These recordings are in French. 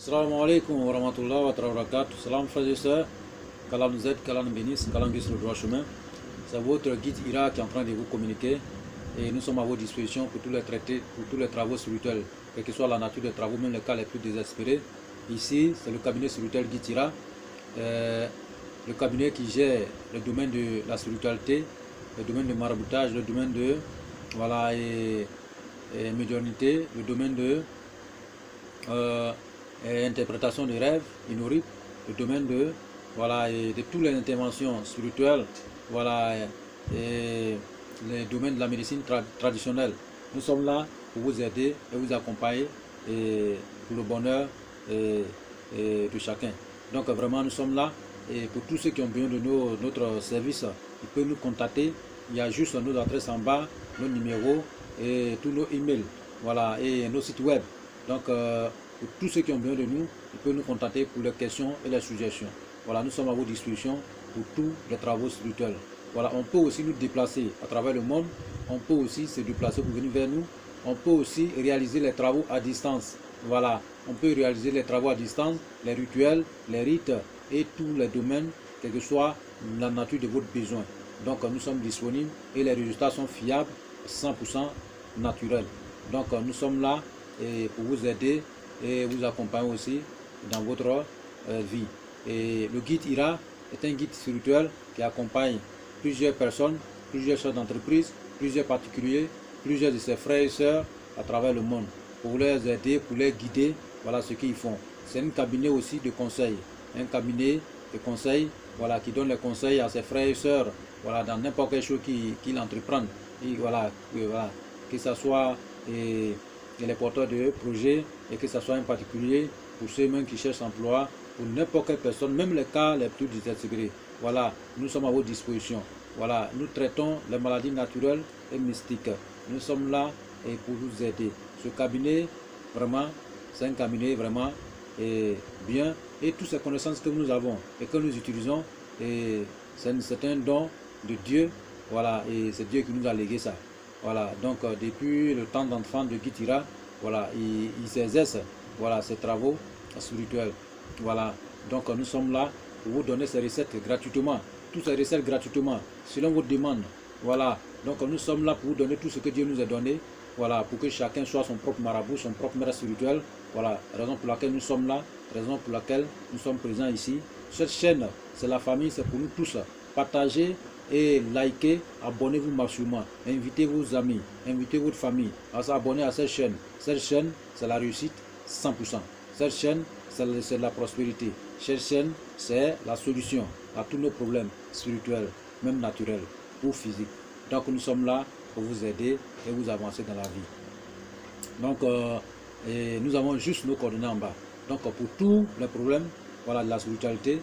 Assalamu alaikum wa rahmatullahi wa barakatuh. Salam frères et sœurs. Qu'Allah nous aide, qu'Allah nous bénisse, qu'Allah nous guide sur le droit chemin. C'est votre guide Ira qui est en train de vous communiquer. Et nous sommes à votre disposition pour tous les traités, pour tous les travaux spirituels, quelle que soit la nature des travaux, même les cas les plus désespérés. Ici, c'est le cabinet spirituel Guide Ira, le cabinet qui gère le domaine de la spiritualité, le domaine de maraboutage, le domaine de médiumnité, le domaine de interprétation des rêves inaudibles, le domaine de toutes les interventions spirituelles, et les domaines de la médecine traditionnelle. Nous sommes là pour vous aider et vous accompagner pour le bonheur de chacun. Donc vraiment nous sommes là et pour tous ceux qui ont besoin de notre service, ils peuvent nous contacter. Il y a juste nos adresses en bas, nos numéros et tous nos emails, et nos sites web. Donc pour tous ceux qui ont besoin de nous, ils peuvent nous contacter pour leurs questions et leurs suggestions. Nous sommes à votre disposition pour tous les travaux spirituels. On peut aussi nous déplacer à travers le monde, on peut aussi se déplacer pour venir vers nous, on peut aussi réaliser les travaux à distance. On peut réaliser les travaux à distance, les rituels, les rites et tous les domaines, quelle que soit la nature de votre besoin. Donc nous sommes disponibles et les résultats sont fiables, 100% naturels. Donc nous sommes là pour vous aider et vous accompagner aussi dans votre vie. Et le guide Ira est un guide spirituel qui accompagne plusieurs personnes, plusieurs chefs d'entreprise, plusieurs particuliers, plusieurs de ses frères et sœurs à travers le monde pour les aider, pour les guider, voilà ce qu'ils font. C'est un cabinet aussi de conseil, un cabinet de conseil qui donne les conseils à ses frères et sœurs dans n'importe quelle chose qu'ils entreprennent. Que ce soit les porteurs de projets et que ce soit un particulier pour ceux-mêmes qui cherchent emploi, pour n'importe quelle personne, même les cas les plus désespérés. Nous sommes à votre disposition. Nous traitons les maladies naturelles et mystiques. Nous sommes là pour vous aider. Ce cabinet, vraiment, c'est un cabinet vraiment bien. Et toutes ces connaissances que nous avons et que nous utilisons, c'est un don de Dieu. Et c'est Dieu qui nous a légué ça. Donc depuis le temps d'enfant de Guide Ira, il exerce ces travaux spirituels. Donc nous sommes là pour vous donner ces recettes gratuitement, toutes ces recettes gratuitement, selon vos demandes. Donc nous sommes là pour vous donner tout ce que Dieu nous a donné, pour que chacun soit son propre marabout, son propre maître spirituel. Raison pour laquelle nous sommes là, raison pour laquelle nous sommes présents ici. Cette chaîne, c'est la famille, c'est pour nous tous. Partagez et likez, abonnez-vous massivement, invitez vos amis, invitez votre famille à s'abonner à cette chaîne. Cette chaîne, c'est la réussite 100%. Cette chaîne, c'est la prospérité. Cette chaîne, c'est la solution à tous nos problèmes spirituels, même naturels ou physiques. Donc nous sommes là pour vous aider et vous avancer dans la vie. Donc nous avons juste nos coordonnées en bas. Donc pour tous les problèmes de la spiritualité,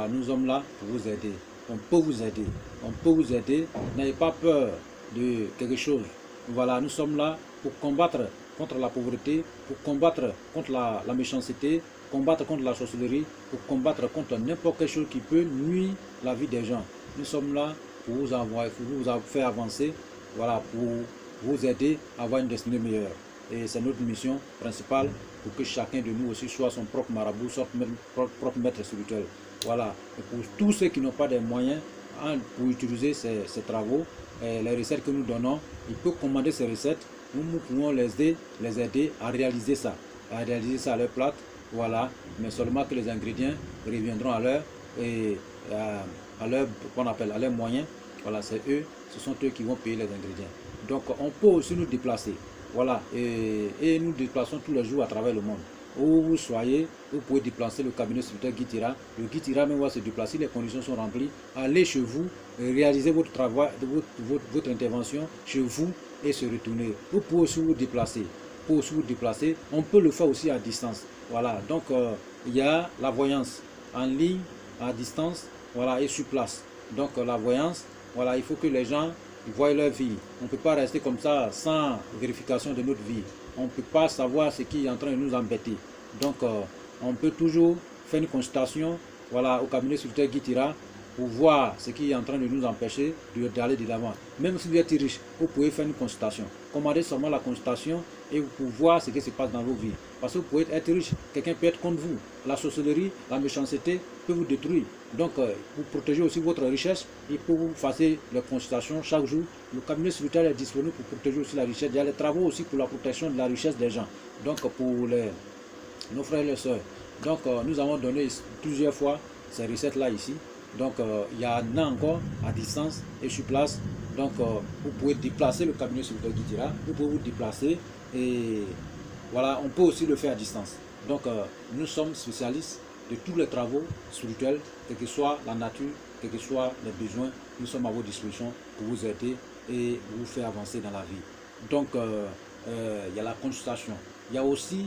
nous sommes là pour vous aider. On peut vous aider. On peut vous aider. N'ayez pas peur de quelque chose. Nous sommes là pour combattre contre la pauvreté, pour combattre contre la méchanceté, combattre contre la sorcellerie, pour combattre contre n'importe quelle chose qui peut nuire la vie des gens. Nous sommes là pour vous envoyer, pour vous faire avancer, pour vous aider à avoir une destinée meilleure. Et c'est notre mission principale pour que chacun de nous aussi soit son propre marabout, son propre maître spirituel. Et pour tous ceux qui n'ont pas de moyens pour utiliser ces travaux, les recettes que nous donnons, ils peuvent commander ces recettes. Nous pouvons les aider à réaliser ça à leur plate, mais seulement que les ingrédients reviendront à leur à leurs moyens. Ce sont eux qui vont payer les ingrédients. Donc on peut aussi nous déplacer, et nous déplaçons tous les jours à travers le monde. Où vous soyez, vous pouvez déplacer le cabinet spirituel Guide Ira. Le Guide Ira même va se déplacer, les conditions sont remplies. Allez chez vous, réalisez votre travail, votre intervention chez vous et se retourner. Vous pouvez aussi vous déplacer. On peut le faire aussi à distance. Donc il y a la voyance en ligne, à distance, et sur place. Donc la voyance, il faut que les gens voient leur vie. On ne peut pas rester comme ça sans vérification de notre vie. On ne peut pas savoir ce qui est en train de nous embêter. Donc on peut toujours faire une consultation au cabinet spirituel Guide Ira pour voir ce qui est en train de nous empêcher d'aller de l'avant. Même si vous êtes riche, vous pouvez faire une consultation. Commandez seulement la consultation et vous pouvez voir ce qui se passe dans vos vies. Parce que vous pouvez être riche, quelqu'un peut être contre vous. La sorcellerie, la méchanceté peut vous détruire. Donc, pour protéger aussi votre richesse, il faut vous faire les consultations chaque jour. Le cabinet spirituel est disponible pour protéger aussi la richesse. Il y a les travaux aussi pour la protection de la richesse des gens. Donc, pour nos frères et les sœurs. Donc, nous avons donné plusieurs fois ces recettes-là ici. Donc, il y en a encore à distance et sur place. Donc, vous pouvez déplacer le cabinet spirituel Guitira. Vous pouvez vous déplacer et voilà, on peut aussi le faire à distance. Donc, nous sommes spécialistes de tous les travaux spirituels, quelle que soit la nature, quels que soient les besoins. Nous sommes à votre disposition pour vous aider et vous faire avancer dans la vie. Donc, il y a la consultation. Il y a aussi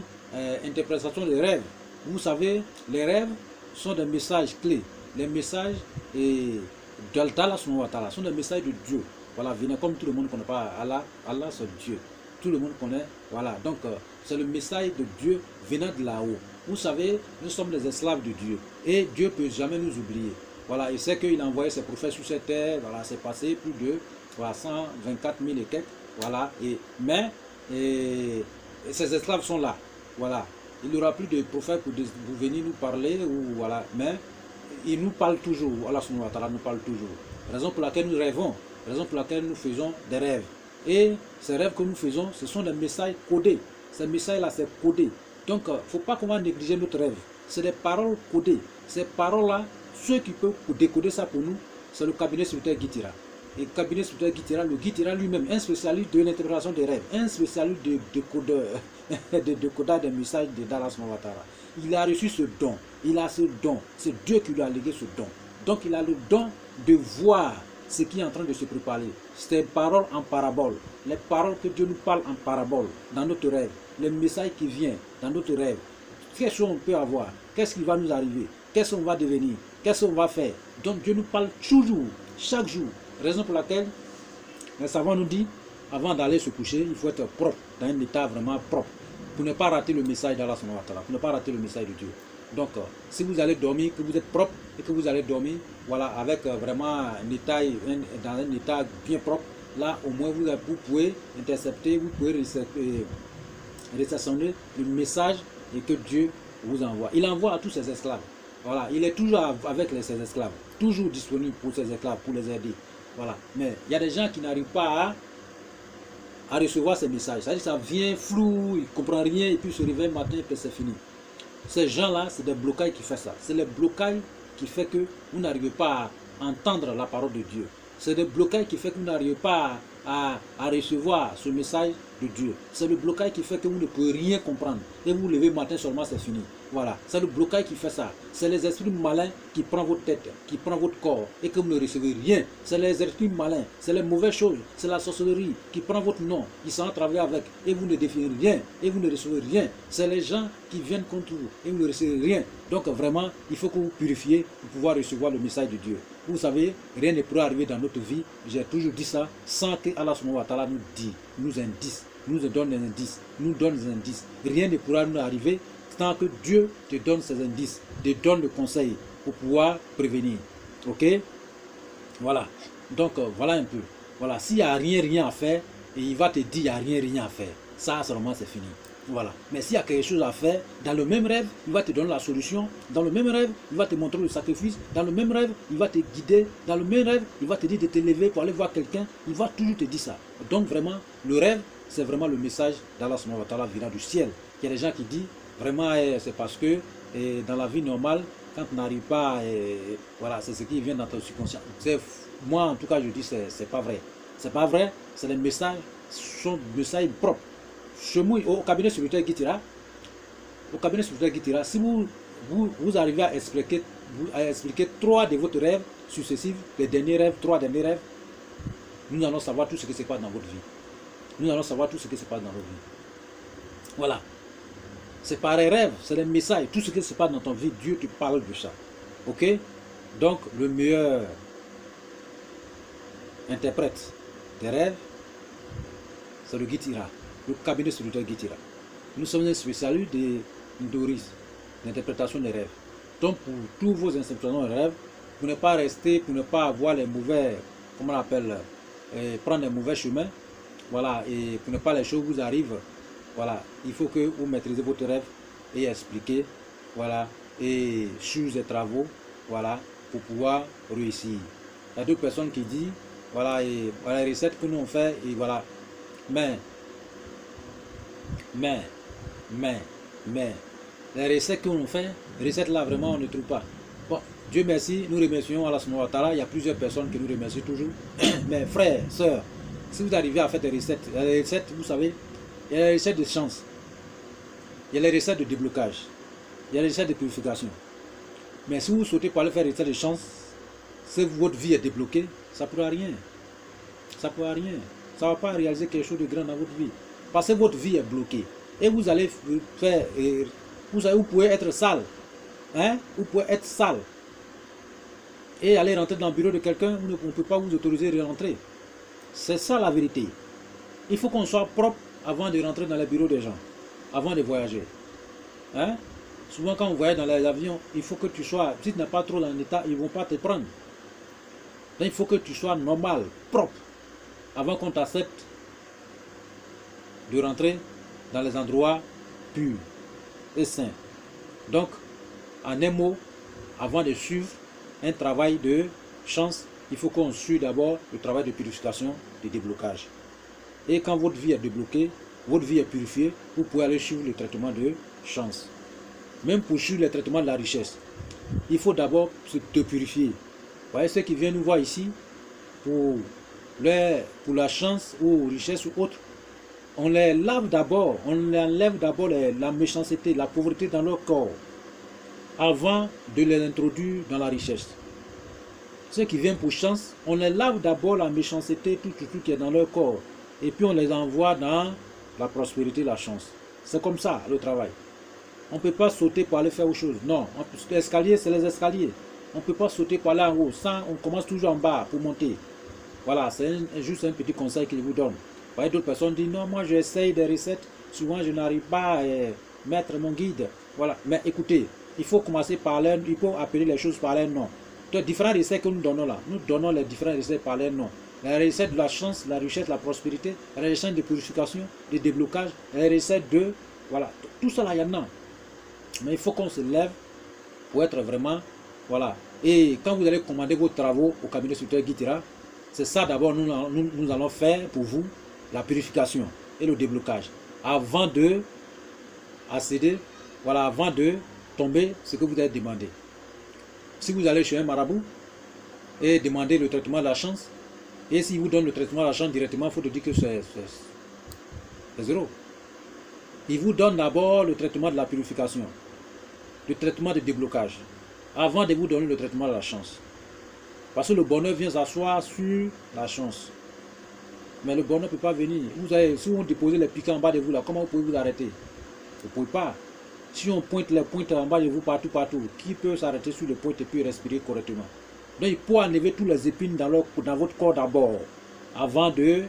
interprétation des rêves. Vous savez, les rêves sont des messages clés. Les messages d'Allah sont des messages de Dieu. Voilà, venez comme tout le monde connaît pas Allah, Allah c'est Dieu. Tout le monde connaît, voilà. Donc, c'est le message de Dieu venant de là-haut. Vous savez, nous sommes des esclaves de Dieu. Et Dieu ne peut jamais nous oublier. Voilà, il sait qu'il a envoyé ses prophètes sur cette terre. Voilà, c'est passé plus de 124 000 et quelques. Voilà, mais ces esclaves sont là. Voilà. Il n'y aura plus de prophètes pour venir nous parler. Ou, voilà, mais il nous parle toujours. Allah subhanahu wa ta'ala nous parle toujours. Raison pour laquelle nous rêvons. Raison pour laquelle nous faisons des rêves. Et ces rêves que nous faisons, ce sont des messages codés. Ces messages-là, c'est codé. Donc, il ne faut pas qu'on va négliger notre rêve. C'est des paroles codées. Ces paroles-là, ceux qui peuvent décoder ça pour nous, c'est le cabinet spirituel Guitira. Et le cabinet spirituel Guitira, le Guitira lui-même, un spécialiste de l'interprétation des rêves, un spécialiste de décodage des messages de Dallas Mavatara. Il a reçu ce don. Il a ce don. C'est Dieu qui lui a légué ce don. Donc, il a le don de voir ce qui est en train de se préparer. C'est des paroles en parabole. Les paroles que Dieu nous parle en parabole, dans notre rêve. Les messages qui viennent dans notre rêve. Qu'est-ce qu'on peut avoir? Qu'est-ce qui va nous arriver? Qu'est-ce qu'on va devenir? Qu'est-ce qu'on va faire? Donc Dieu nous parle toujours, chaque jour. Raison pour laquelle les savants nous disent, avant d'aller se coucher, il faut être propre, dans un état vraiment propre. Pour ne pas rater le message d'Allah, pour ne pas rater le message de Dieu. Donc, si vous allez dormir, que vous êtes propre et que vous allez dormir, voilà, avec vraiment un état, dans un état bien propre, là, au moins, vous pouvez intercepter, vous pouvez réceptionner le message et que Dieu vous envoie. Il envoie à tous ses esclaves. Voilà, il est toujours avec ses esclaves, toujours disponible pour ses esclaves, pour les aider. Voilà, mais il y a des gens qui n'arrivent pas à recevoir ces messages. C'est-à-dire que ça vient flou, ils ne comprennent rien et puis se réveillent le matin et puis c'est fini. Ces gens-là, c'est des blocages qui font ça. C'est les blocages qui font que vous n'arrivez pas à entendre la parole de Dieu. C'est des blocages qui font que vous n'arrivez pas à recevoir ce message de Dieu. C'est le blocage qui fait que vous ne pouvez rien comprendre. Et vous vous levez le matin seulement, c'est fini. Voilà, c'est le blocage qui fait ça. C'est les esprits malins qui prennent votre tête, qui prennent votre corps et que vous ne recevez rien. C'est les esprits malins, c'est les mauvaises choses, c'est la sorcellerie qui prend votre nom, qui s'en travaille avec et vous ne définissez rien et vous ne recevez rien. C'est les gens qui viennent contre vous et vous ne recevez rien. Donc vraiment, il faut que vous purifiez pour pouvoir recevoir le message de Dieu. Vous savez, rien ne pourra arriver dans notre vie, j'ai toujours dit ça, sans que Allah subhanahu wa ta'ala nous dit, nous indique, nous donne des indices, nous donne des indices. Rien ne pourra nous arriver tant que Dieu te donne ces indices, te donne le conseil pour pouvoir prévenir. Ok? Voilà. Donc, voilà un peu. Voilà. S'il n'y a rien à faire, et il va te dire il n'y a rien à faire. Ça, seulement, c'est fini. Voilà. Mais s'il y a quelque chose à faire, dans le même rêve, il va te donner la solution. Dans le même rêve, il va te montrer le sacrifice. Dans le même rêve, il va te guider. Dans le même rêve, il va te dire de te lever pour aller voir quelqu'un. Il va toujours te dire ça. Donc, vraiment, le rêve, c'est vraiment le message d'Allah subhanahu wa ta'ala venant du ciel. Il y a des gens qui disent, vraiment, c'est parce que dans la vie normale, quand on n'arrive pas, voilà, c'est ce qui vient dans ton subconscient. Moi, en tout cas, je dis, c'est pas vrai. C'est pas vrai, c'est les messages, sont des messages propres. Chez moi, au cabinet spirituel Guitira, si vous arrivez à expliquer 3 de votre rêves successifs, les derniers rêves, 3 derniers rêves, nous allons savoir tout ce qui se passe dans votre vie. Nous allons savoir tout ce qui se passe dans votre vie. Voilà. C'est par les rêves, c'est les messages, tout ce qui se passe dans ton vie, Dieu te parle de ça. Ok? Donc, le meilleur interprète des rêves, c'est le Guitira, le cabinet spirituel Guitira. Nous sommes un spécialiste de Doris, l'interprétation des rêves. Donc, pour tous vos interprétations de rêves, pour ne pas rester, pour ne pas avoir les mauvais, comment on appelle, prendre les mauvais chemins, voilà, et pour ne pas les choses vous arrivent, voilà, il faut que vous maîtrisez votre rêve et expliquer, voilà, et sur les travaux, voilà, pour pouvoir réussir. Il y a d'autres personnes qui disent, voilà, et voilà les recettes que nous on fait, et voilà, mais, les recettes que l'on fait, les recettes là vraiment on ne trouve pas. Bon, Dieu merci, nous remercions Allah subhanahu wa ta'ala, il y a plusieurs personnes qui nous remercient toujours. Mais frères, sœurs, si vous arrivez à faire des recettes, les recettes, vous savez, il y a les recettes de chance, il y a les recettes de déblocage, il y a les recettes de purification. Mais si vous sautez pour aller faire des recettes de chance, si votre vie est débloquée, ça ne pourra rien. Ça ne pourra rien. Ça ne va pas réaliser quelque chose de grand dans votre vie. Parce que votre vie est bloquée. Et vous allez faire, vous pouvez être sale. Hein? Vous pouvez être sale. Et aller rentrer dans le bureau de quelqu'un, on ne peut pas vous autoriser de rentrer. C'est ça la vérité. Il faut qu'on soit propre avant de rentrer dans les bureaux des gens. Avant de voyager. Hein? Souvent quand on voyage dans les avions, il faut que tu sois, si tu n'es pas trop dans l'état, ils ne vont pas te prendre. Donc il faut que tu sois normal, propre, avant qu'on t'accepte de rentrer dans les endroits purs et sains. Donc, en un mot, avant de suivre un travail de chance, il faut qu'on suive d'abord le travail de purification, de déblocage. Et quand votre vie est débloquée, votre vie est purifiée, vous pouvez aller suivre le traitement de chance. Même pour suivre le traitement de la richesse, il faut d'abord te purifier. Vous voyez ceux qui viennent nous voir ici, pour la chance ou richesse ou autre, on les lave d'abord, on les enlève d'abord la méchanceté, la pauvreté dans leur corps, avant de les introduire dans la richesse. Ceux qui viennent pour chance, on les lave d'abord la méchanceté, tout qui est dans leur corps, et puis on les envoie dans la prospérité, la chance. C'est comme ça le travail. On ne peut pas sauter pour aller faire autre chose. Non, l'escalier, c'est les escaliers. On ne peut pas sauter pour aller en haut. Ça, on commence toujours en bas pour monter. Voilà, c'est juste un petit conseil que je vous donne. Vous voyez, d'autres personnes disent, non, moi j'essaye des recettes. Souvent, je n'arrive pas à mettre mon guide. Voilà, mais écoutez, il faut commencer par leur, il faut appeler les choses par leur nom. Donc, différentes recettes que nous donnons là, nous donnons les différentes recettes par leur nom. La recette de la chance, la richesse, la prospérité, la recette de purification, de déblocage, la recette de... Voilà, tout ça là, il y en a. Mais il faut qu'on se lève pour être vraiment... Voilà. Et quand vous allez commander vos travaux au cabinet spirituel Guide Ira, c'est ça d'abord nous allons faire pour vous, la purification et le déblocage. Avant de accéder, voilà, avant de tomber ce que vous avez demandé. Si vous allez chez un marabout et demander le traitement de la chance, et s'il vous donne le traitement de la chance directement, il faut te dire que c'est zéro. Il vous donne d'abord le traitement de la purification, le traitement de déblocage, avant de vous donner le traitement de la chance. Parce que le bonheur vient s'asseoir sur la chance. Mais le bonheur ne peut pas venir. Si on dépose les piquants en bas de vous, là, comment vous pouvez vous arrêter? Vous ne pouvez pas. Si on pointe les pointes en bas de vous partout, qui peut s'arrêter sur les pointes et puis respirer correctement? Donc il faut enlever toutes les épines dans votre corps d'abord, avant de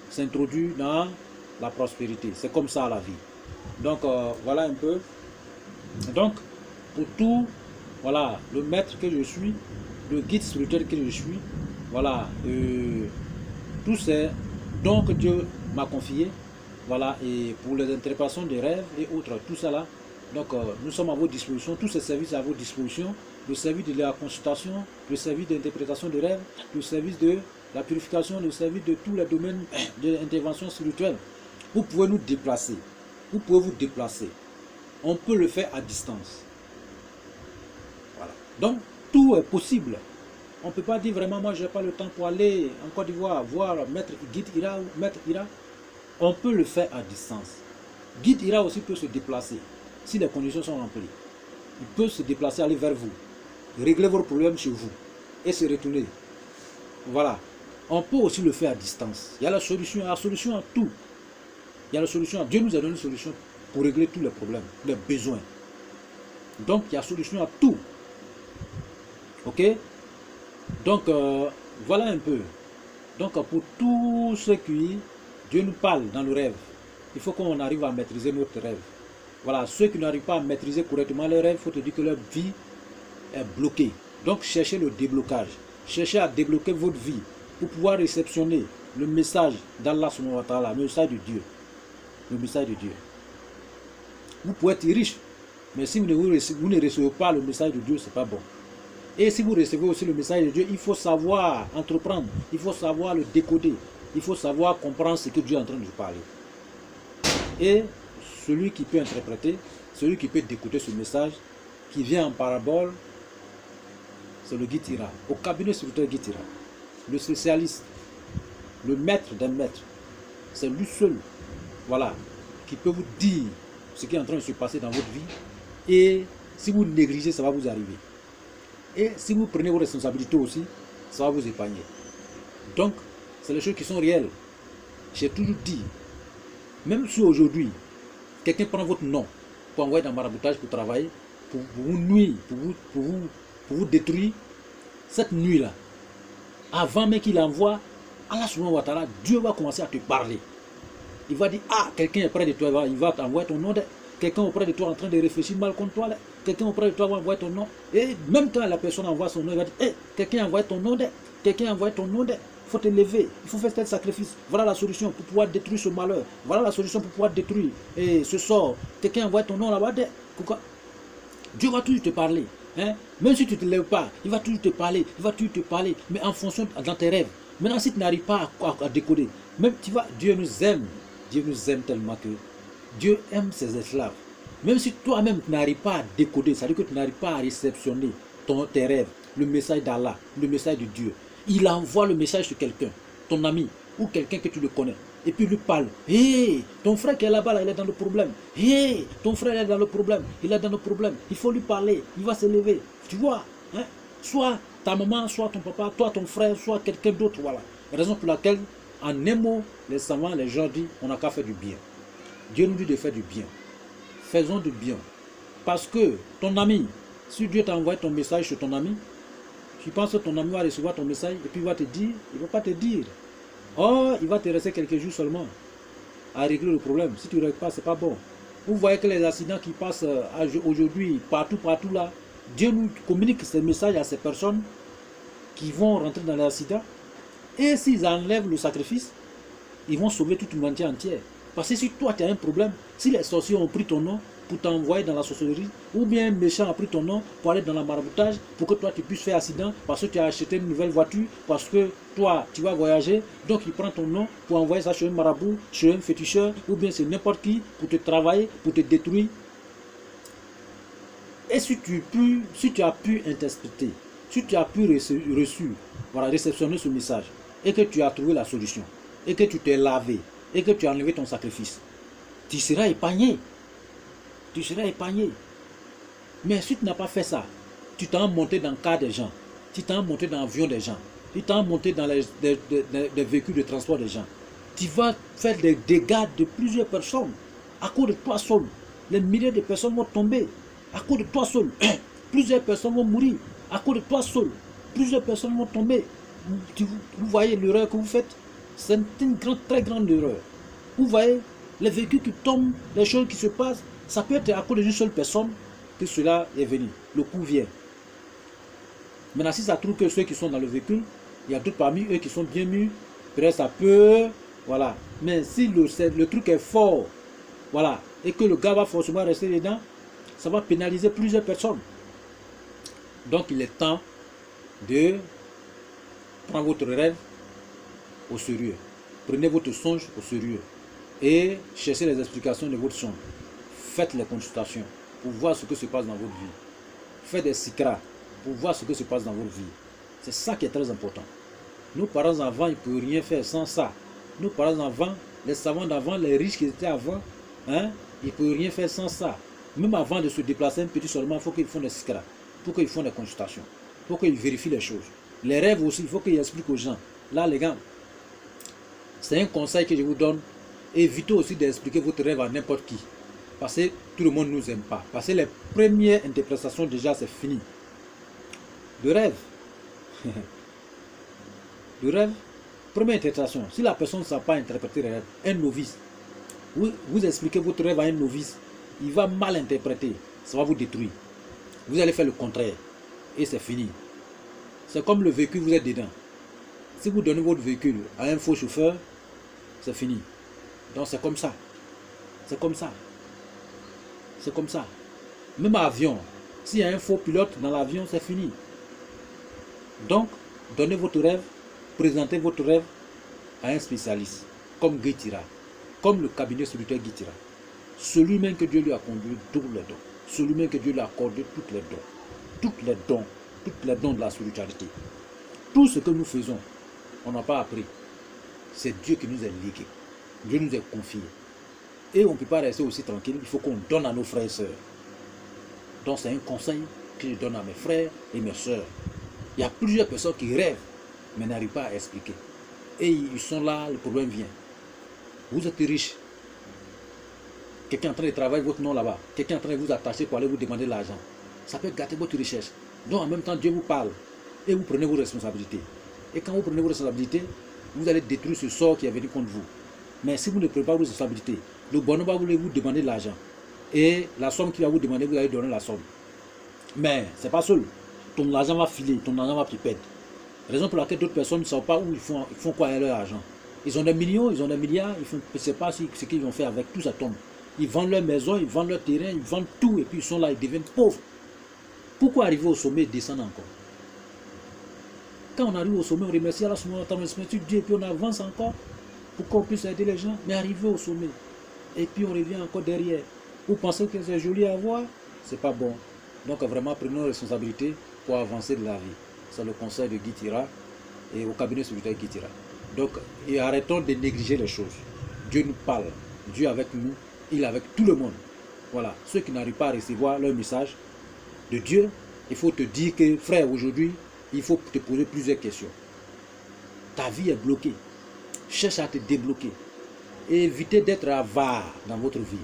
s'introduire dans la prospérité. C'est comme ça la vie. Donc voilà un peu. Donc pour tout, voilà, le maître que je suis, le guide spirituel que je suis, voilà, tous ces dons que Dieu m'a confiés, voilà, et pour les interprétations des rêves et autres, tout ça là. Donc nous sommes à votre disposition, tous ces services à votre disposition, le service de la consultation, le service d'interprétation des rêves, le service de la purification, le service de tous les domaines de l'intervention spirituelle. Vous pouvez nous déplacer, vous pouvez vous déplacer. On peut le faire à distance. Voilà. Donc tout est possible. On ne peut pas dire vraiment, moi je n'ai pas le temps pour aller en Côte d'Ivoire voir Maître Guide Ira ou Maître Ira. On peut le faire à distance. Guide Ira aussi peut se déplacer. Si les conditions sont remplies, il peut se déplacer, aller vers vous, régler vos problèmes chez vous et se retourner. Voilà. On peut aussi le faire à distance. Il y a la solution à tout. Il y a la solution. Dieu nous a donné une solution pour régler tous les problèmes, les besoins. Donc, il y a solution à tout. Ok? Donc, voilà un peu. Donc, pour tous ceux qui, Dieu nous parle dans le rêve, il faut qu'on arrive à maîtriser notre rêve. Voilà, ceux qui n'arrivent pas à maîtriser correctement leur rêve, il faut te dire que leur vie est bloquée Donc cherchez le déblocage. Cherchez à débloquer votre vie pour pouvoir réceptionner le message d'Allah subhanahu wa ta'ala, le message de Dieu. Le message de Dieu. Vous pouvez être riche, mais si vous ne recevez pas le message de Dieu, ce n'est pas bon. Et si vous recevez aussi le message de Dieu, il faut savoir entreprendre, il faut savoir le décoder, il faut savoir comprendre ce que Dieu est en train de vous parler. Et celui qui peut interpréter, celui qui peut décoder ce message, qui vient en parabole, c'est le guide Hira. Au cabinet spirituel guide Hira, le spécialiste, le maître d'un maître, c'est lui seul, voilà, qui peut vous dire ce qui est en train de se passer dans votre vie. Et si vous négligez, ça va vous arriver. Et si vous prenez vos responsabilités aussi, ça va vous épargner. Donc, c'est les choses qui sont réelles. J'ai toujours dit, même si aujourd'hui, quelqu'un prend votre nom pour envoyer dans le maraboutage pour travailler, pour vous nuire, pour vous détruire, cette nuit-là, avant même qu'il envoie, Allah subhanahu wa ta'ala, Dieu va commencer à te parler. Il va dire, ah, quelqu'un est près de toi, il va t'envoyer ton nom. Quelqu'un auprès de toi en train de réfléchir mal contre toi. Quelqu'un auprès de toi va envoyer ton nom. Et même quand la personne envoie son nom, il va dire, hey, quelqu'un a envoyé ton nom. Quelqu'un a envoyé ton nom. Il faut te lever, il faut faire tel sacrifice. Voilà la solution pour pouvoir détruire ce malheur. Voilà la solution pour pouvoir détruire ce sort. Quelqu'un a envoyé ton nom là-bas. Pourquoi? Dieu va toujours te parler. Hein? Même si tu ne te lèves pas, il va toujours te parler. Il va toujours te parler. Mais en fonction dans tes rêves. Maintenant, si tu n'arrives pas à décoder, même tu vois, Dieu nous aime. Dieu nous aime tellement que Dieu aime ses esclaves. Même si toi-même tu n'arrives pas à décoder, c'est-à-dire que tu n'arrives pas à réceptionner tes rêves, le message d'Allah, le message de Dieu, il envoie le message sur quelqu'un, ton ami ou quelqu'un que tu le connais, et puis il lui parle. Hé, ton frère qui est là-bas, là, il est dans le problème. Hé, ton frère est dans le problème, il est dans le problème. Il faut lui parler, il va se lever. Tu vois, hein? Soit ta maman, soit ton papa, toi ton frère, soit quelqu'un d'autre, voilà. Raison pour laquelle, en un mot, les savants, les gens disent, on n'a qu'à faire du bien. Dieu nous dit de faire du bien. Faisons du bien. Parce que ton ami, si Dieu t'a envoyé ton message sur ton ami, tu penses que ton ami va recevoir ton message et puis il va te dire, il ne va pas te dire. Oh, il va te rester quelques jours seulement à régler le problème. Si tu ne règles pas, ce n'est pas bon. Vous voyez que les accidents qui passent aujourd'hui, partout là, Dieu nous communique ces messages à ces personnes qui vont rentrer dans l'accident. Et s'ils enlèvent le sacrifice, ils vont sauver toute l'humanité entière. Parce que si toi tu as un problème, si les sorciers ont pris ton nom pour t'envoyer dans la sorcellerie, ou bien un méchant a pris ton nom pour aller dans la maraboutage, pour que toi tu puisses faire accident, parce que tu as acheté une nouvelle voiture, parce que toi tu vas voyager, donc il prend ton nom pour envoyer ça chez un marabout, chez un féticheur, ou bien c'est n'importe qui, pour te travailler, pour te détruire. Et si tu as pu interpréter, si tu as pu voilà, réceptionner ce message, et que tu as trouvé la solution, et que tu t'es lavé, et que tu as enlevé ton sacrifice, tu seras épargné. Tu seras épargné. Mais si tu n'as pas fait ça, tu t'es monté dans le cas des gens, tu t'es monté dans l'avion des gens, tu t'es monté dans les véhicules de transport des gens. Tu vas faire des dégâts de plusieurs personnes. À cause de toi seul, les milliers de personnes vont tomber. À cause de toi seul, plusieurs personnes vont mourir. À cause de toi seul, plusieurs personnes vont tomber. Vous voyez l'erreur que vous faites? C'est une très grande erreur. Vous voyez, les véhicules qui tombent, les choses qui se passent, ça peut être à cause d'une seule personne que cela est venu. Le coup vient. Maintenant, si ça trouve que ceux qui sont dans le véhicule, il y a d'autres parmi eux qui sont bien mûrs, peut-être ça peut, voilà. Mais si le truc est fort, voilà, et que le gars va forcément rester dedans, ça va pénaliser plusieurs personnes. Donc, il est temps de prendre votre rêve au sérieux. Prenez votre songe au sérieux et cherchez les explications de votre songe. Faites les consultations pour voir ce que se passe dans votre vie. Faites des sikras pour voir ce que se passe dans votre vie. C'est ça qui est très important. Nos parents avant, ils ne peuvent rien faire sans ça. Nos parents avant, les savants d'avant, les riches qui étaient avant, hein, ils ne peuvent rien faire sans ça. Même avant de se déplacer un petit seulement, il faut qu'ils font des sikras. Il faut qu'ils font des consultations. Il faut qu'ils vérifient les choses. Les rêves aussi, il faut qu'ils expliquent aux gens. Là, les gars, c'est un conseil que je vous donne. Évitez aussi d'expliquer votre rêve à n'importe qui. Parce que tout le monde ne nous aime pas. Parce que les premières interprétations, déjà, c'est fini. Le rêve. Le rêve, première interprétation. Si la personne ne sait pas interpréter le rêve, un novice, vous expliquez votre rêve à un novice, il va mal interpréter. Ça va vous détruire. Vous allez faire le contraire. Et c'est fini. C'est comme le véhicule, vous êtes dedans. Si vous donnez votre véhicule à un faux chauffeur, c'est fini. Donc c'est comme ça. C'est comme ça. C'est comme ça. Même avion, s'il y a un faux pilote dans l'avion, c'est fini. Donc, donnez votre rêve, présentez votre rêve à un spécialiste, comme Guy Tira, comme le cabinet spirituel Guy Tira. Celui même que Dieu lui a conduit tous les dons. Celui même que Dieu lui a accordé toutes les dons. Toutes les dons de la spiritualité. Tout ce que nous faisons, on n'a pas appris. C'est Dieu qui nous a légué. Dieu nous a confié. Et on ne peut pas rester aussi tranquille. Il faut qu'on donne à nos frères et sœurs. Donc c'est un conseil que je donne à mes frères et mes sœurs. Il y a plusieurs personnes qui rêvent, mais n'arrivent pas à expliquer. Et ils sont là, le problème vient. Vous êtes riche. Quelqu'un est en train de travailler votre nom là-bas. Quelqu'un est en train de vous attacher pour aller vous demander de l'argent. Ça peut gâter votre richesse. Donc en même temps, Dieu vous parle. Et vous prenez vos responsabilités. Et quand vous prenez vos responsabilités, vous allez détruire ce sort qui est venu contre vous. Mais si vous ne prenez pas vos responsabilités, le bonhomme va vous demander de l'argent. Et la somme qu'il va vous demander, vous allez donner la somme. Mais ce n'est pas seul. Ton argent va filer, ton argent va pipette. Raison pour laquelle d'autres personnes ne savent pas où ils font quoi avec leur argent. Ils ont des millions, ils ont des milliards, ils ne savent pas ce qu'ils vont faire avec, tout ça tombe. Ils vendent leur maison, ils vendent leur terrain, ils vendent tout, et puis ils sont là, ils deviennent pauvres. Pourquoi arriver au sommet et descendre encore? Quand on arrive au sommet, on remercie Allah, on remercie Dieu, et puis on avance encore pour qu'on puisse aider les gens. Mais arriver au sommet, et puis on revient encore derrière. Vous pensez que c'est joli à voir? C'est pas bon. Donc vraiment, prenons nos responsabilités pour avancer de la vie. C'est le conseil de Guy Tira et au cabinet spirituel Guy Tira. Donc, et arrêtons de négliger les choses. Dieu nous parle. Dieu avec nous, il est avec tout le monde. Voilà. Ceux qui n'arrivent pas à recevoir leur message de Dieu, il faut te dire que, frère, aujourd'hui, il faut te poser plusieurs questions. Ta vie est bloquée. Cherche à te débloquer. Et évitez d'être avare dans votre vie.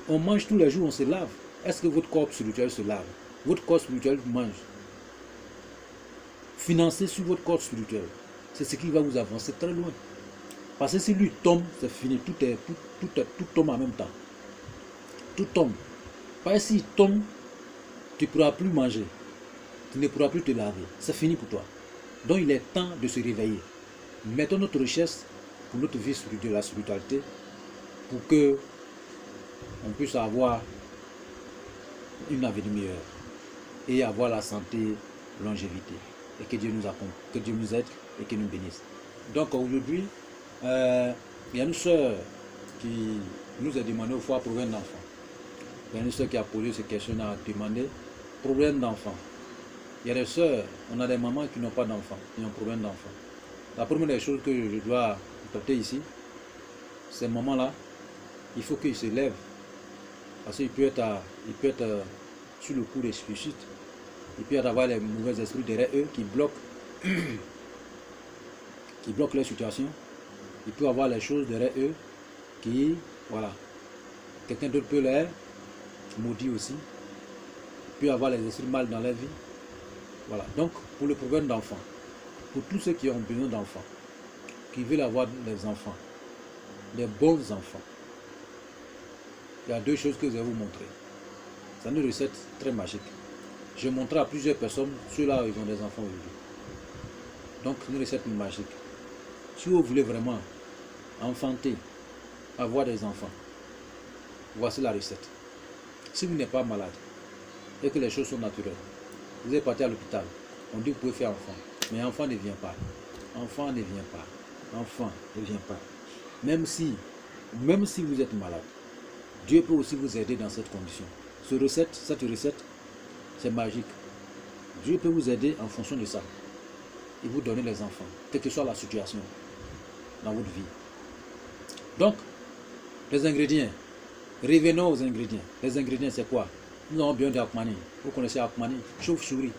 On mange tous les jours, on se lave. Est-ce que votre corps spirituel se lave? Votre corps spirituel mange. Financez sur votre corps spirituel. C'est ce qui va vous avancer très loin. Parce que si lui tombe, c'est fini. Tout tombe en même temps. Tout tombe. Parce que s'il tombe, tu ne pourras plus manger. Tu ne pourras plus te laver. C'est fini pour toi. Donc il est temps de se réveiller. Mettons notre richesse pour notre vie spirituelle, la spiritualité, pour que on puisse avoir une avenir meilleure et avoir la santé, longévité. Et que Dieu nous accompagne, que Dieu nous aide et qu'il nous bénisse. Donc aujourd'hui, il y a une soeur qui nous a demandé au foie problème d'enfant. Il y a une soeur qui a posé cette question à demander problème d'enfant. Il y a des soeurs, on a des mamans qui n'ont pas d'enfants, qui ont problème d'enfant. La première des choses que je dois traiter ici, ces mamans-là, il faut qu'ils se lèvent. Parce qu'il peut être sur le coup des suicides. Il peut y avoir les mauvais esprits derrière eux qui bloquent leur situation. Il peut y avoir les choses derrière eux qui, voilà. Quelqu'un d'autre peut les maudire aussi. Il peut y avoir les esprits mal dans leur vie. Voilà. Donc, pour le problème d'enfants, pour tous ceux qui ont besoin d'enfants, qui veulent avoir des enfants, des bons enfants, il y a deux choses que je vais vous montrer. C'est une recette très magique. Je montrerai à plusieurs personnes, ceux-là, ils ont des enfants aujourd'hui. Donc, une recette magique. Si vous voulez vraiment enfanter, avoir des enfants, voici la recette. Si vous n'êtes pas malade et que les choses sont naturelles, vous êtes parti à l'hôpital, on dit que vous pouvez faire enfant, mais enfant ne vient pas. Enfant ne vient pas. Enfant ne vient pas. Même si vous êtes malade, Dieu peut aussi vous aider dans cette condition. Cette recette, c'est magique. Dieu peut vous aider en fonction de ça. Et vous donner les enfants, quelle que soit la situation dans votre vie. Donc, les ingrédients. Revenons aux ingrédients. Les ingrédients, c'est quoi? Nous avons besoin d'Akmani. Vous connaissez Akmani? Chauve-souris.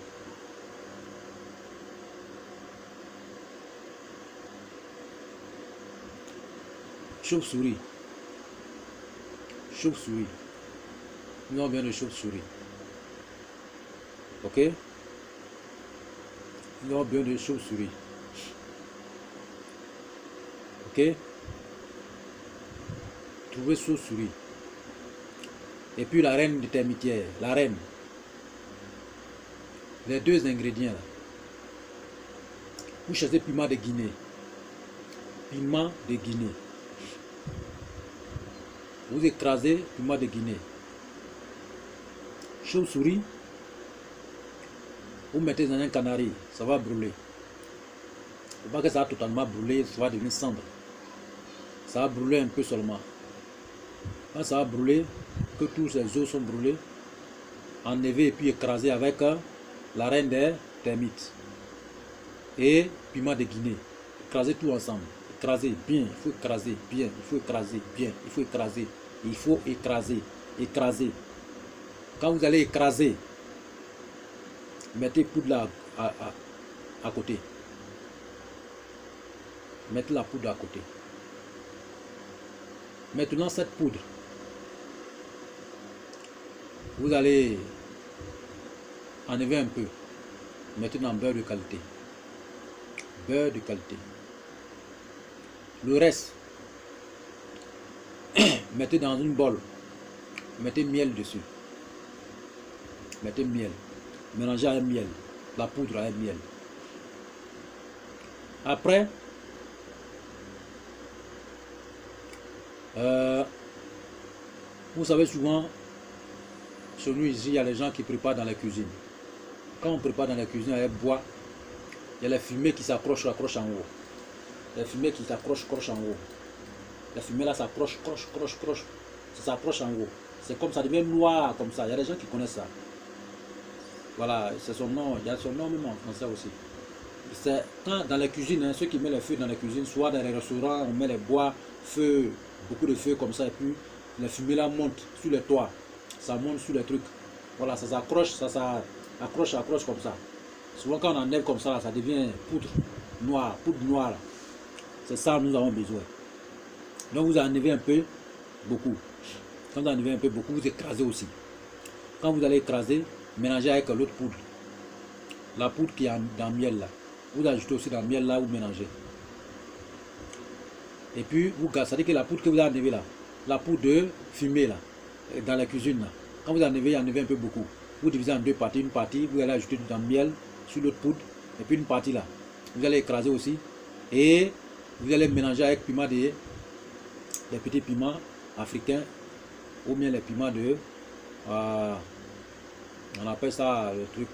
Chauve-souris. Chauve-souris. Nous avons besoin de chauve-souris. Ok? Nous avons besoin de chauve-souris. Ok? Trouvez chauve-souris. Et puis la reine de termitière. La reine. Les deux ingrédients là. Vous cherchez piment de Guinée. Piment de Guinée. Vous écrasez piment de Guinée. Chauve-souris. Vous mettez dans un canari. Ça va brûler. Il ne faut pas que ça va totalement brûler. Ça va devenir cendre. Ça va brûler un peu seulement. Quand ça va brûler, que tous ces os sont brûlés, enlever et puis écraser avec la reine des termites et piment de Guinée. Écraser tout ensemble. Écraser bien, il faut écraser bien, il faut écraser bien, il faut écraser, il faut écraser, écraser. Quand vous allez écraser, mettez poudre là à côté. Mettez la poudre à côté. Maintenant cette poudre, vous allez enlever un peu. Mettez dans beurre de qualité. Beurre de qualité. Le reste, mettez dans une bol. Mettez miel dessus. Mettez miel. Mélangez avec miel. La poudre avec miel. Après, vous savez souvent, chez nous ici, il y a les gens qui préparent dans la cuisine. Quand on prépare dans la cuisine avec bois, il y a les fumées qui s'accrochent en haut. Les fumées qui s'accrochent en haut. Les fumées là s'accrochent, croche. Ça s'accroche en haut. C'est comme ça, devient noir comme ça. Il y a des gens qui connaissent ça. Voilà, c'est son nom. Il y a son nom même en français aussi. C'est quand dans la cuisine, hein, ceux qui mettent le feu dans la cuisine, soit dans les restaurants, on met les bois, feu, beaucoup de feu comme ça, et puis les fumées là montent sur les toits. Ça monte sur les trucs. Voilà, ça s'accroche, ça accroche comme ça. Souvent quand on enlève comme ça, ça devient poudre noire. C'est ça que nous avons besoin. Donc vous enlevez un peu, beaucoup. Quand vous enlevez un peu, beaucoup, vous écrasez aussi. Quand vous allez écraser, mélangez avec l'autre poudre. La poudre qui est dans le miel là. Vous ajoutez aussi dans le miel là, vous mélangez. Et puis, vous gardez, c'est-à-dire que la poudre que vous avez enlevée là, la poudre de fumée là, dans la cuisine là, quand vous enlevez un peu beaucoup. Vous divisez en deux parties. Une partie, vous allez ajouter dans le miel sur l'autre poudre. Et puis une partie là, vous allez écraser aussi. Et vous allez mélanger avec piment des petits piments africains. Ou bien les piments de... on appelle ça le truc...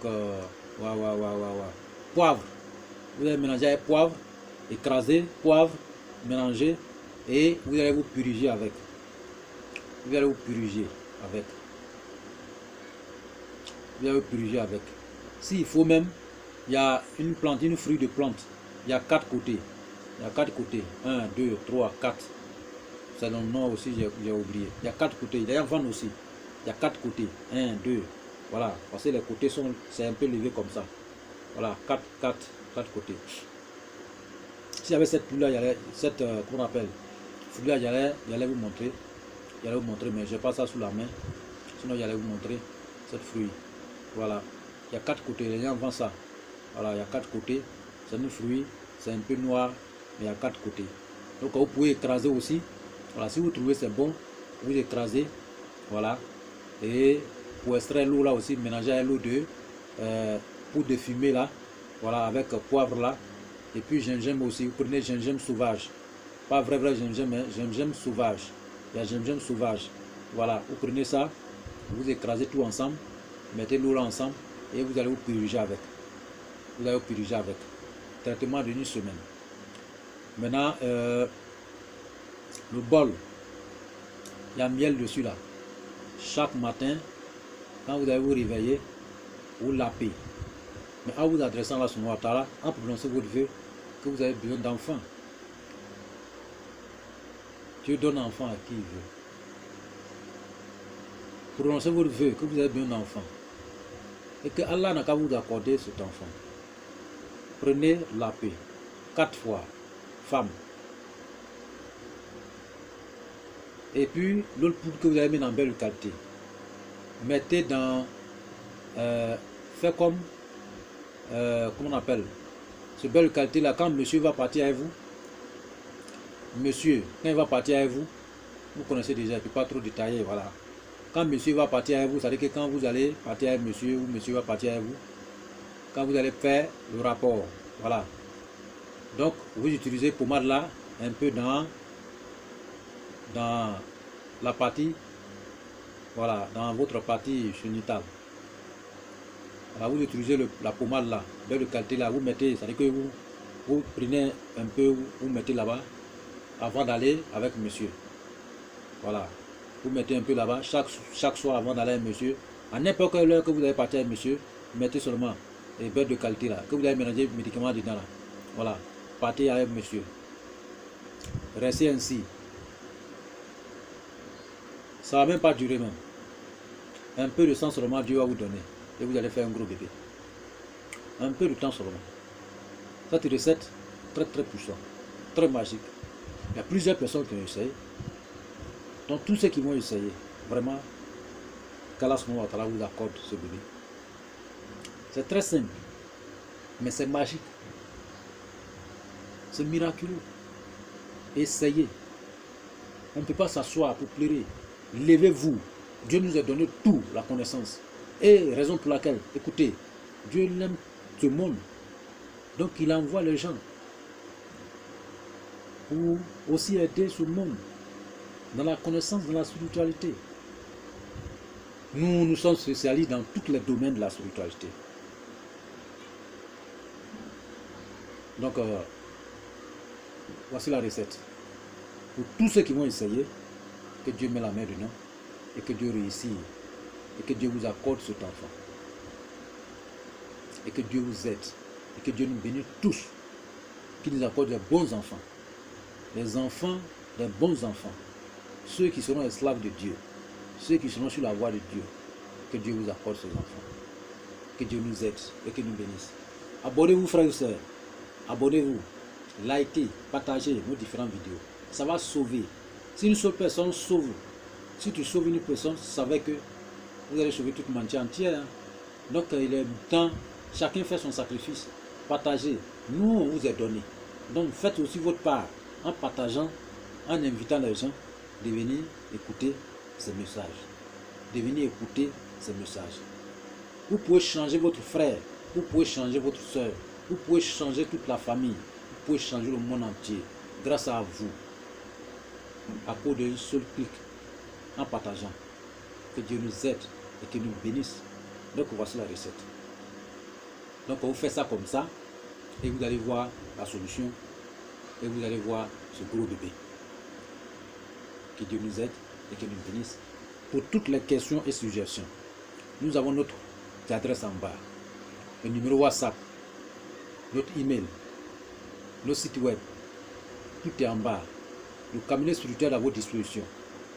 poivre. Vous allez mélanger avec poivre. Écraser, poivre, mélanger. Et vous allez vous puriger avec. Vous allez vous puriger avec. Vous allez vous puriger avec. S'il faut même, il y a une plante, une fruit de plante. Il y a 4 côtés. Il y a 4 côtés. 1, 2, 3, 4. C'est le nom aussi, j'ai oublié. Il y a 4 côtés. Il y a un vent aussi. Il y a 4 côtés. 1, 2. Voilà. Parce que les côtés sont, c'est un peu levé comme ça. Voilà. 4 côtés. S'il y avait cette pluie-là, il y avait cette, qu'on appelle, fruit-là, il allait vous montrer. Il allait vous montrer, mais je n'ai pas ça sous la main. Sinon, il allait vous montrer cette fruit. Voilà. Il y a 4 côtés. Les gens vendent ça. Voilà. Il y a 4 côtés. C'est un fruit. C'est un peu noir. Mais il y a 4 côtés. Donc, vous pouvez écraser aussi. Voilà. Si vous trouvez c'est bon, vous écrasez. Voilà. Et pour extraire l'eau là aussi, mélangez avec l'eau de poudre de fumée là. Voilà. Avec poivre là. Et puis gingembre aussi. Vous prenez gingembre sauvage. Pas vrai gingembre, hein, gingembre sauvage. Il y a gingembre sauvage. Voilà. Vous prenez ça. Vous écrasez tout ensemble. Mettez l'eau là ensemble. Et vous allez vous puriger avec. Vous allez vous puriger avec. Traitement d'une semaine. Maintenant, le bol. Il y a miel dessus là. Chaque matin, quand vous allez vous réveiller, vous lapez. Mais en vous adressant là sur Ouattara, en prononçant votre vœu, que vous avez besoin d'enfants. Dieu donne enfant à qui il veut. Prononcez votre vœu que vous avez besoin d'enfants. Et que Allah n'a qu'à vous accorder cet enfant. Prenez la paix. 4 fois. Femme. Et puis, l'autre poudre que vous avez mis dans belle qualité. Mettez dans... faites comme... comment on appelle? Ce belle qualité là, quand monsieur va partir avec vous. Monsieur, quand il va partir avec vous, vous connaissez déjà, je ne peux pas trop détailler, voilà. Quand monsieur va partir avec vous, ça veut dire que quand vous allez partir avec monsieur, ou monsieur va partir avec vous, quand vous allez faire le rapport, voilà. Donc, vous utilisez pommade là, un peu dans la partie, voilà, dans votre partie génitale. Alors, vous utilisez la pommade là, de qualité là, vous mettez, c'est-à-dire que vous prenez un peu, vous mettez là-bas, avant d'aller avec monsieur. Voilà. Vous mettez un peu là-bas, chaque soir avant d'aller avec monsieur. À n'importe quelle heure que vous allez partir avec monsieur, mettez seulement les beurres de qualité là, que vous allez mélanger les médicaments dedans là. Voilà. Partez avec monsieur. Restez ainsi. Ça ne va même pas durer même. Un peu de sang seulement Dieu va vous donner. Et vous allez faire un gros bébé. Un peu de temps seulement. Cette recette, très très puissante, très magique. Il y a plusieurs personnes qui ont essayé. Donc tous ceux qui vont essayer, vraiment, qu'Allah vous accorde ce bébé. C'est très simple, mais c'est magique. C'est miraculeux. Essayez. On ne peut pas s'asseoir pour pleurer. Levez-vous. Dieu nous a donné tout, la connaissance. Et raison pour laquelle, écoutez, Dieu aime ce monde. Donc il envoie les gens pour aussi aider ce monde dans la connaissance de la spiritualité. Nous sommes spécialistes dans tous les domaines de la spiritualité. Donc, voici la recette. Pour tous ceux qui vont essayer, que Dieu met la main dedans et que Dieu réussisse et que Dieu vous accorde cet enfant. Et que Dieu vous aide et que Dieu nous bénisse tous. Qu'il nous accorde des bons enfants. Les enfants, des bons enfants. Ceux qui seront esclaves de Dieu. Ceux qui seront sur la voie de Dieu. Que Dieu vous accorde ces enfants. Que Dieu nous aide et que nous bénisse. Abonnez-vous frères et sœurs. Abonnez-vous. Likez, partagez nos différentes vidéos. Ça va sauver. Si une seule personne sauve, si tu sauves une personne, savez que vous allez sauver toute l'humanité entière. Hein. Donc il est temps, chacun fait son sacrifice. Partagez. Nous, on vous est donné. Donc faites aussi votre part en partageant, en invitant les gens de venir écouter ces messages. De venir écouter ces messages. Vous pouvez changer votre frère, vous pouvez changer votre soeur, vous pouvez changer toute la famille, vous pouvez changer le monde entier grâce à vous. À cause d'un seul clic, en partageant. Que Dieu nous aide et qu'il nous bénisse. Donc voici la recette. Donc on vous fait ça comme ça et vous allez voir la solution et vous allez voir ce gros bébé. Que Dieu nous aide et qu'il nous bénisse. Pour toutes les questions et suggestions, nous avons notre adresse en bas, le numéro WhatsApp, notre email, notre site web, tout est en bas. Le cabinet spirituel à votre disposition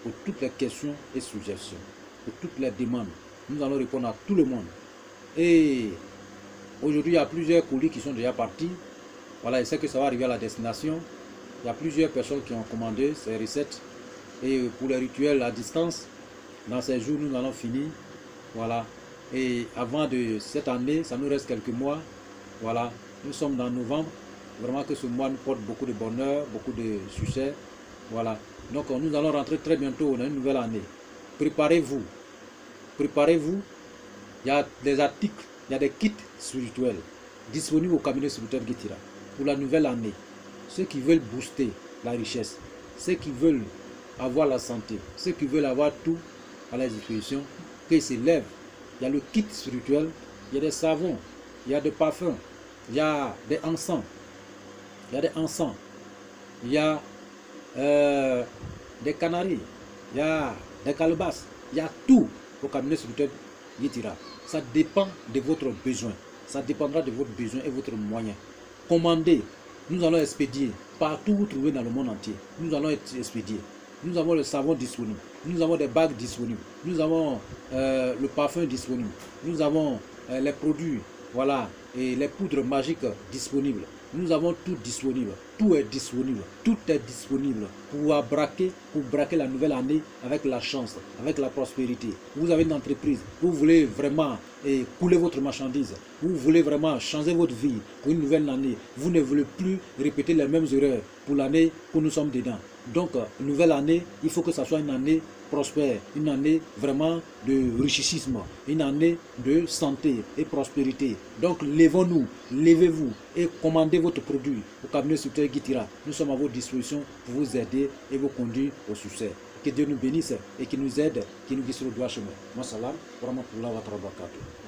pour toutes les questions et suggestions, pour toutes les demandes. Nous allons répondre à tout le monde. Et aujourd'hui, il y a plusieurs colis qui sont déjà partis. Voilà, je sais que ça va arriver à la destination. Il y a plusieurs personnes qui ont commandé ces recettes. Et pour les rituels à distance, dans ces jours, nous allons finir. Voilà. Et avant de cette année, ça nous reste quelques mois. Voilà. Nous sommes dans novembre. Vraiment que ce mois nous porte beaucoup de bonheur, beaucoup de succès. Voilà. Donc nous allons rentrer très bientôt dans une nouvelle année. Préparez-vous. Préparez-vous. Il y a des articles, il y a des kits spirituels disponibles au cabinet spirituel Guitira pour la nouvelle année. Ceux qui veulent booster la richesse, ceux qui veulent avoir la santé, ceux qui veulent avoir tout à la disposition, qu'ils se lèvent. Il y a le kit spirituel, il y a des savons, il y a des parfums, il y a des encens, il y a des encens, il y a des canaries, il y a des calebasses, il y a tout au cabinet spirituel Guitira. Ça dépend de votre besoin. Ça dépendra de votre besoin et votre moyen. Commandez. Nous allons expédier partout où vous trouvez dans le monde entier. Nous allons expédier. Nous avons le savon disponible. Nous avons des bagues disponibles. Nous avons le parfum disponible. Nous avons les produits, voilà, et les poudres magiques disponibles. Nous avons tout disponible. Tout est disponible. Tout est disponible pour braquer la nouvelle année avec la chance, avec la prospérité. Vous avez une entreprise, vous voulez vraiment couler votre marchandise, vous voulez vraiment changer votre vie pour une nouvelle année. Vous ne voulez plus répéter les mêmes erreurs pour l'année que nous sommes dedans. Donc, nouvelle année, il faut que ça soit une année prospère, une année vraiment de richissime, une année de santé et prospérité. Donc levons-nous, levez-vous et commandez votre produit au cabinet Structurel Guitira. Nous sommes à votre disposition pour vous aider et vous conduire au succès. Que Dieu nous bénisse et qu'il nous aide, qu'il nous guide sur le droit chemin. Wa salam wa rahmatullahi wa barakatuh.